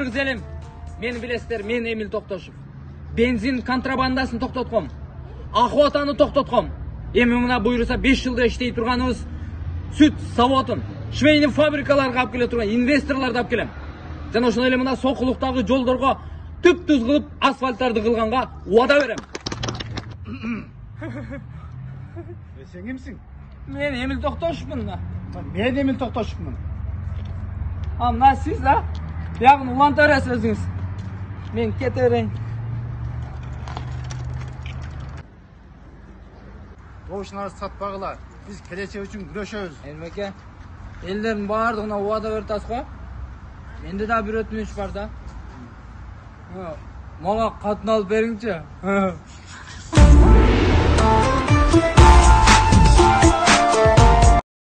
Кыргыз элим, мени билесиздер, мен Эмил Токтошев. Бензин контрабандасын токтотком. Ахуатаны токтотком. Эми мына буйруса 5 жылда иштей турганыбыз сүт заводун, швейный фабрикаларга алып келе турган инвесторлорду алып келем. Жана ошондой эле мына сокулуктагы жолдорго түп-түз кылып асфальттарды кылганга убада берем. Sen kimsin? Мен Эмил Токтошевмун. Ben Emil Toktaşık'ım. Мына сиз да? Ягын улантып бересиз өзүңүз. Мен кете берейин. Doğuşları satpağılar. Biz keleceği için güreşiyoruz. Элмеке, элдердин баардыгына убада берип атасыз го? Менде да бир өтүнүч бар да. Мага катын алып бериңчи.